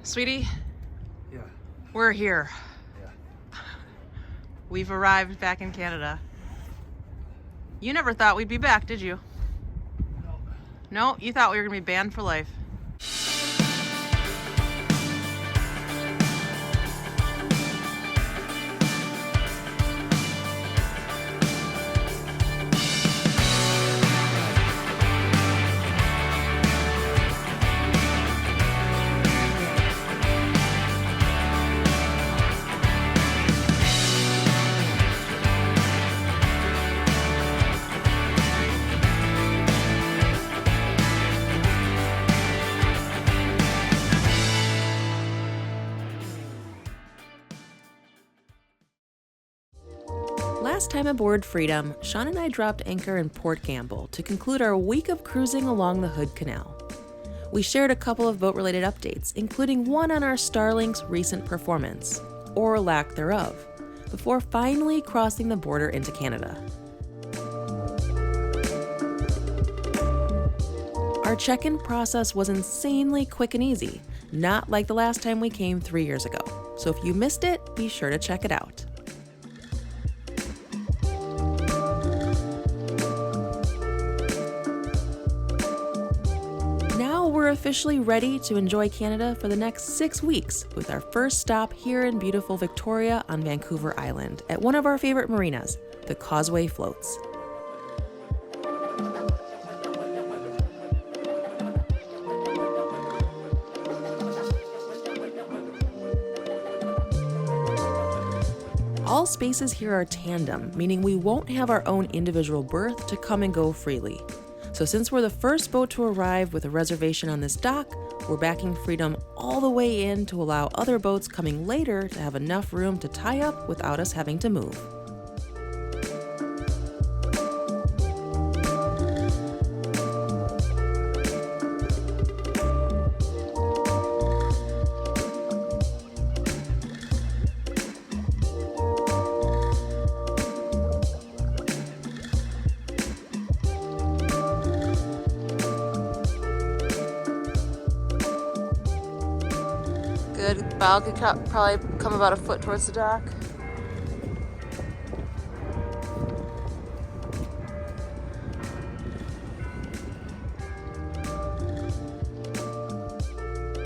Sweetie? Yeah. We're here. Yeah. We've arrived back in Canada. You never thought we'd be back, did you? No. No, you thought we were gonna be banned for life. Last time aboard Freedom, Sean and I dropped anchor in Port Campbell to conclude our week of cruising along the Hood Canal. We shared a couple of boat-related updates, including one on our Starlink's recent performance, or lack thereof, before finally crossing the border into Canada. Our check-in process was insanely quick and easy, not like the last time we came 3 years ago. So if you missed it, be sure to check it out. Now we're officially ready to enjoy Canada for the next 6 weeks, with our first stop here in beautiful Victoria on Vancouver Island at one of our favorite marinas, the Causeway Floats. All spaces here are tandem, meaning we won't have our own individual berth to come and go freely. So since we're the first boat to arrive with a reservation on this dock, we're backing Freedom all the way in to allow other boats coming later to have enough room to tie up without us having to move. Good. Bow could probably come about a foot towards the dock.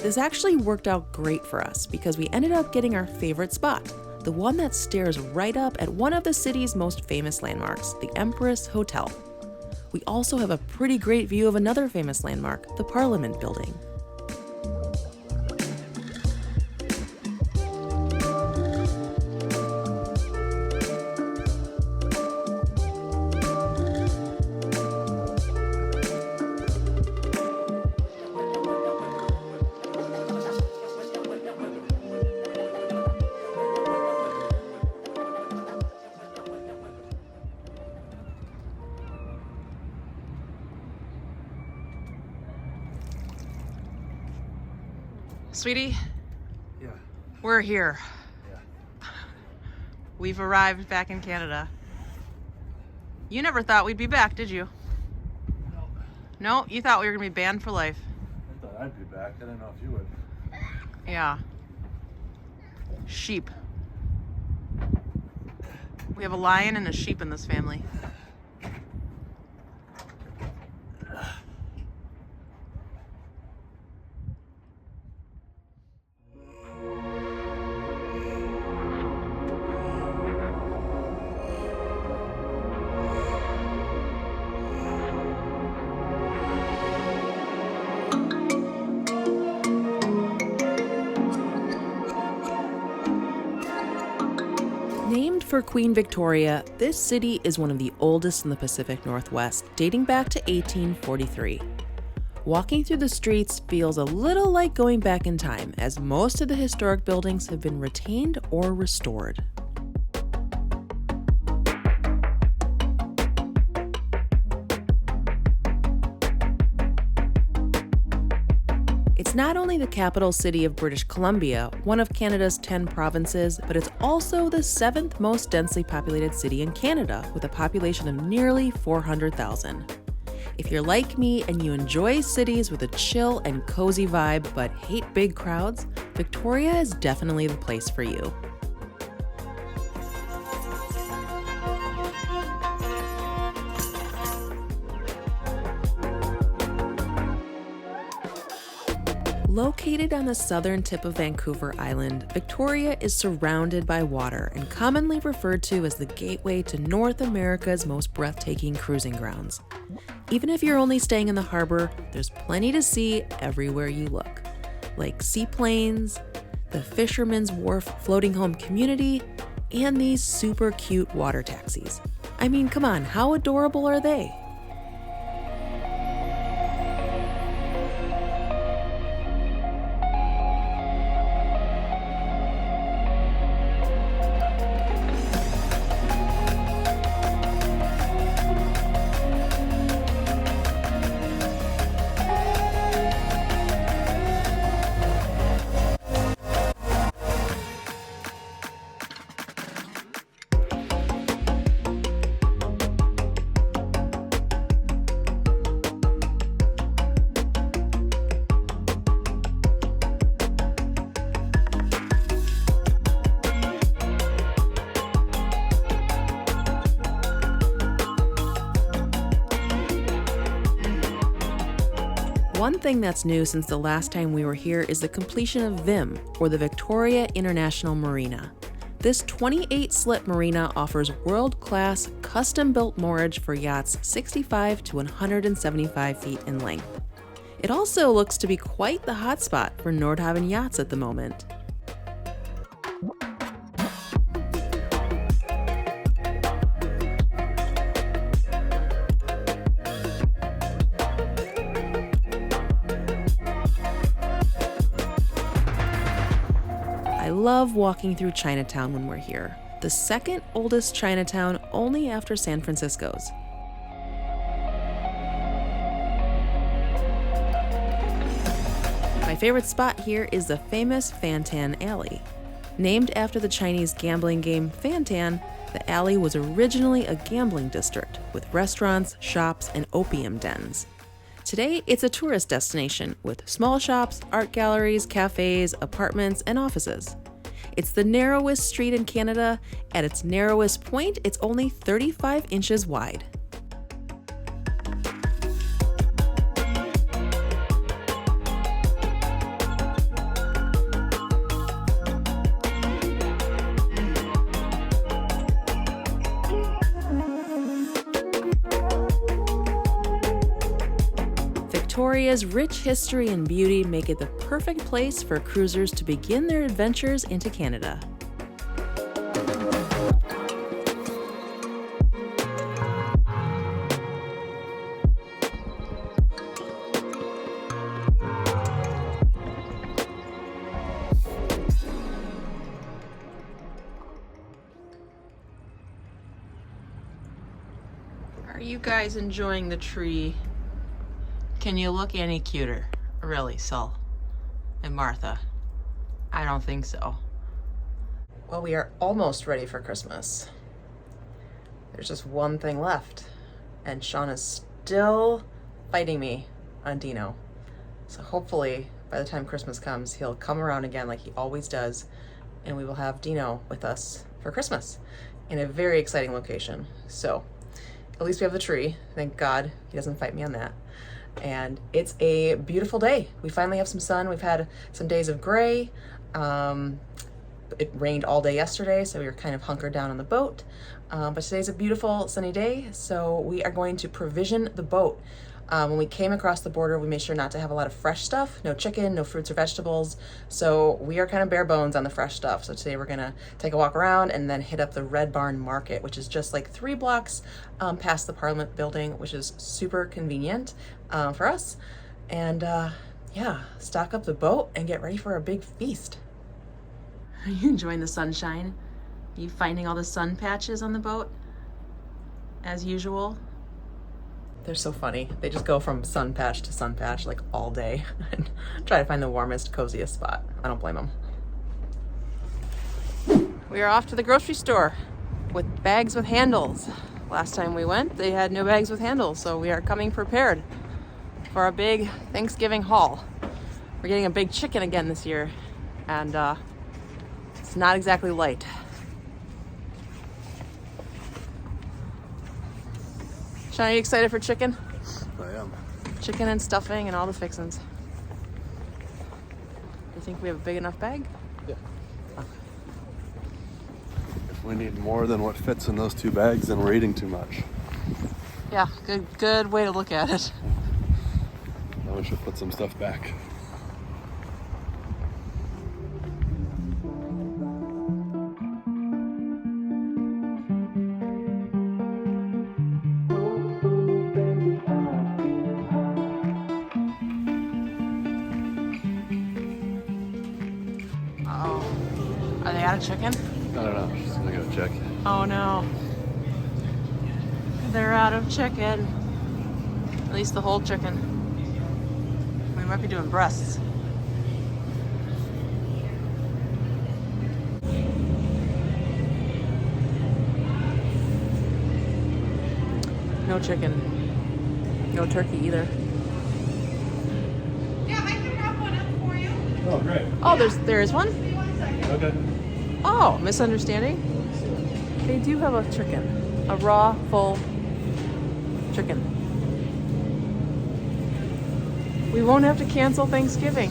This actually worked out great for us because we ended up getting our favorite spot, the one that stares right up at one of the city's most famous landmarks, the Empress Hotel. We also have a pretty great view of another famous landmark, the Parliament Building. Sweetie? Yeah. We're here. Yeah. We've arrived back in Canada. You never thought we'd be back, did you? No. No, you thought we were gonna be banned for life. I thought I'd be back. I didn't know if you would. Yeah. Sheep. We have a lion and a sheep in this family. Named for Queen Victoria, this city is one of the oldest in the Pacific Northwest, dating back to 1843. Walking through the streets feels a little like going back in time, as most of the historic buildings have been retained or restored. It's not only the capital city of British Columbia, one of Canada's 10 provinces, but it's also the 7th most densely populated city in Canada, with a population of nearly 400,000. If you're like me and you enjoy cities with a chill and cozy vibe but hate big crowds, Victoria is definitely the place for you. Located on the southern tip of Vancouver Island, Victoria is surrounded by water and commonly referred to as the gateway to North America's most breathtaking cruising grounds. Even if you're only staying in the harbor, there's plenty to see everywhere you look, like seaplanes, the Fisherman's Wharf floating home community, and these super cute water taxis. I mean, come on, how adorable are they? One thing that's new since the last time we were here is the completion of VIM, or the Victoria International Marina. This 28-slip marina offers world-class, custom-built moorage for yachts 65 to 175 feet in length. It also looks to be quite the hotspot for Nordhaven yachts at the moment. I love walking through Chinatown when we're here, the second oldest Chinatown only after San Francisco's. My favorite spot here is the famous Fantan Alley. Named after the Chinese gambling game Fantan, the alley was originally a gambling district with restaurants, shops, and opium dens. Today, it's a tourist destination with small shops, art galleries, cafes, apartments, and offices. It's the narrowest street in Canada. At its narrowest point, it's only 35 inches wide. Victoria's rich history and beauty make it the perfect place for cruisers to begin their adventures into Canada. Are you guys enjoying the tree? Can you look any cuter? Really, Sul and Martha? I don't think so. Well, we are almost ready for Christmas. There's just one thing left, and Sean is still fighting me on Dino. So hopefully, by the time Christmas comes, he'll come around again like he always does, and we will have Dino with us for Christmas in a very exciting location. So at least we have the tree. Thank God he doesn't fight me on that. And it's a beautiful day. We finally have some sun. We've had some days of gray. It rained all day yesterday, so we were kind of hunkered down on the boat. But today's a beautiful sunny day, so we are going to provision the boat. When we came across the border, we made sure not to have a lot of fresh stuff, no chicken, no fruits or vegetables. So we are kind of bare bones on the fresh stuff. So today we're gonna take a walk around and then hit up the Red Barn Market, which is just like 3 blocks past the Parliament building, which is super convenient for us. And yeah, stock up the boat and get ready for a big feast. Are you enjoying the sunshine? Are you finding all the sun patches on the boat as usual? They're so funny. They just go from sun patch to sun patch like all day and try to find the warmest, coziest spot. I don't blame them. We are off to the grocery store with bags with handles. Last time we went, they had no bags with handles, so we are coming prepared for a big Thanksgiving haul. We're getting a big chicken again this year, and it's not exactly light. Sean, are you excited for chicken? I am. Chicken and stuffing and all the fixins. Do you think we have a big enough bag? Yeah. If we need more than what fits in those 2 bags, then we're eating too much. Yeah, good way to look at it. Then we should put some stuff back. Are they out of chicken? I don't know. Just gonna go check. Oh no. They're out of chicken. At least the whole chicken. We might be doing breasts. No chicken. No turkey either. Yeah, I can wrap one up for you. Oh, great. Oh, there is one? Give me 1 second. Okay. Oh, misunderstanding. They do have a chicken. A raw, full chicken. We won't have to cancel Thanksgiving.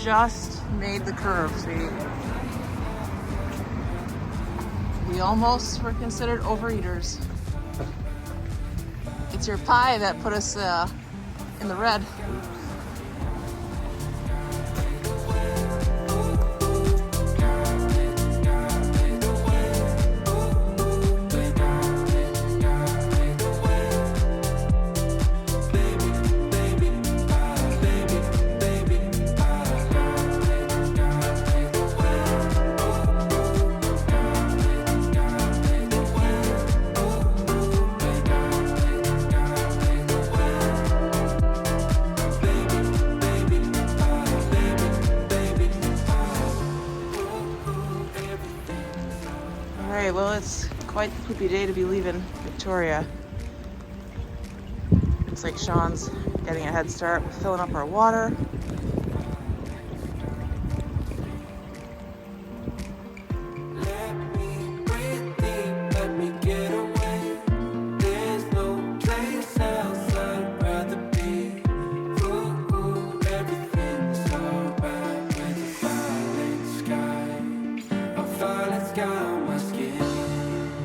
Just made the curve, sweetie. We almost were considered overeaters. It's your pie that put us in the red. Alright, well, it's quite the poopy day to be leaving Victoria. Looks like Sean's getting a head start with filling up our water.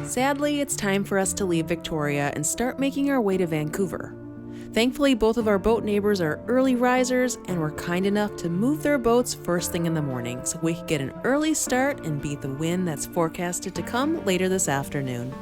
Sadly, it's time for us to leave Victoria and start making our way to Vancouver. Thankfully, both of our boat neighbors are early risers and were kind enough to move their boats first thing in the morning so we could get an early start and beat the wind that's forecasted to come later this afternoon.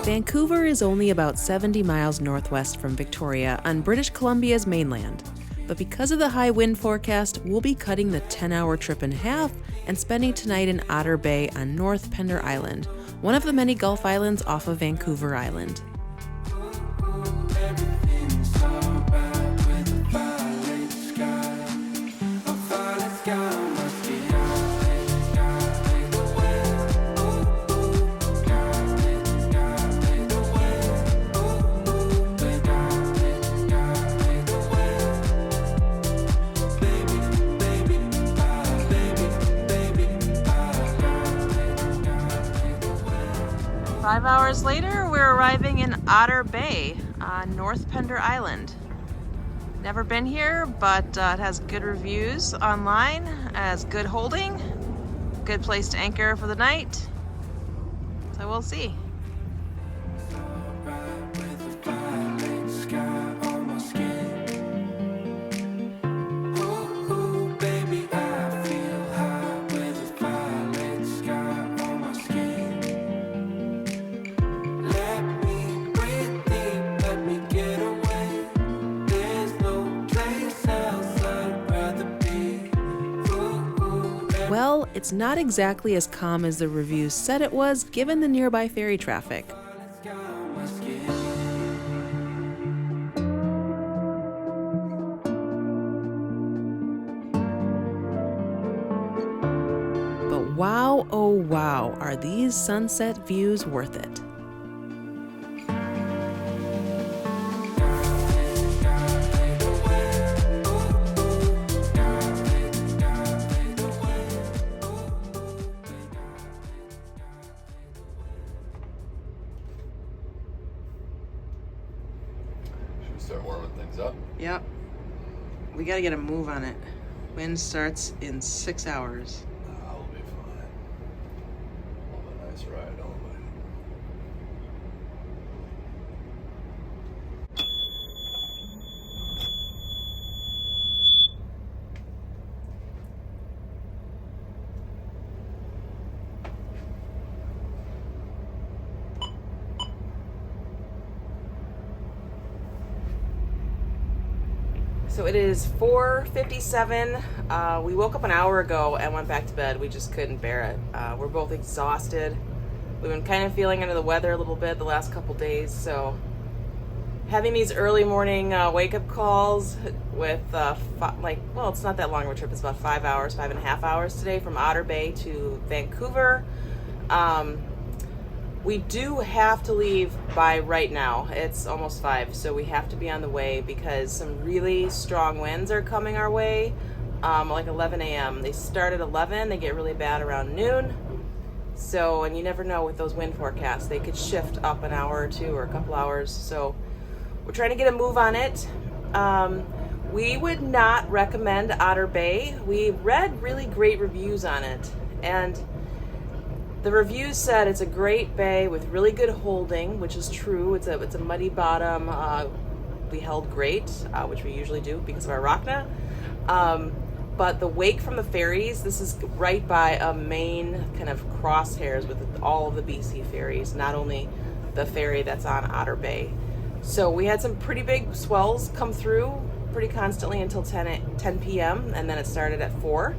Vancouver is only about 70 miles northwest from Victoria on British Columbia's mainland. But because of the high wind forecast, we'll be cutting the 10-hour trip in half and spending tonight in Otter Bay on North Pender Island, one of the many Gulf islands off of Vancouver Island. hours later, we're arriving in Otter Bay on North Pender Island. Never been here, but it has good reviews online, has good holding, good place to anchor for the night. So we'll see. Well, it's not exactly as calm as the reviews said it was, given the nearby ferry traffic. But wow, oh wow, are these sunset views worth it? Start warming things up. Yep. We gotta get a move on it. Wind starts in 6 hours. I'll be fine. I'll have a nice ride all the way. So it is 4:57. We woke up an hour ago and went back to bed. We just couldn't bear it. We're both exhausted. We've been kind of feeling under the weather a little bit the last couple days, so having these early morning wake-up calls with well, it's not that long of a trip. It's about 5 hours, 5.5 hours today from Otter Bay to Vancouver. We do have to leave by right now. It's almost 5, so we have to be on the way because some really strong winds are coming our way, like 11 a.m. They start at 11, they get really bad around noon. So, and you never know with those wind forecasts. They could shift up an hour or two or a couple hours. So we're trying to get a move on it. We would not recommend Otter Bay. We read really great reviews on it, and the reviews said it's a great bay with really good holding, which is true. It's a muddy bottom. We held great, which we usually do because of our Rockna. But the wake from the ferries, this is right by a main kind of crosshairs with all of the BC ferries, not only the ferry that's on Otter Bay. So we had some pretty big swells come through pretty constantly until 10 p.m. and then it started at 4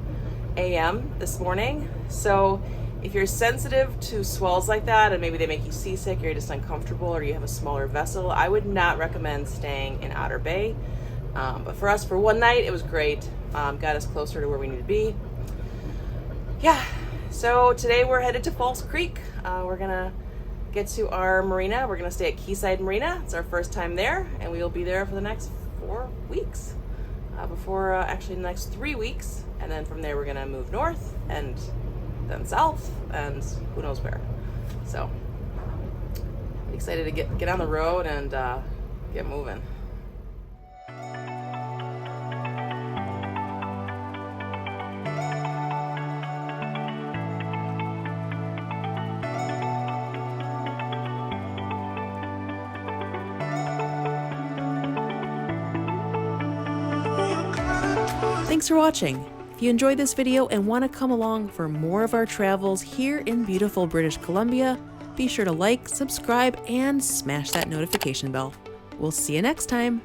a.m. this morning. So if you're sensitive to swells like that and maybe they make you seasick or you're just uncomfortable or you have a smaller vessel, I would not recommend staying in Otter Bay. But for us, for one night, it was great. Got us closer to where we need to be. Yeah, so today we're headed to False Creek. We're gonna get to our marina. We're gonna stay at Quayside Marina. It's our first time there, and we will be there for the next 4 weeks. Actually the next 3 weeks, and then from there we're gonna move north and then south and who knows where. So excited to get on the road and get moving. Thanks for watching. If you enjoyed this video and want to come along for more of our travels here in beautiful British Columbia, be sure to like, subscribe, and smash that notification bell. We'll see you next time.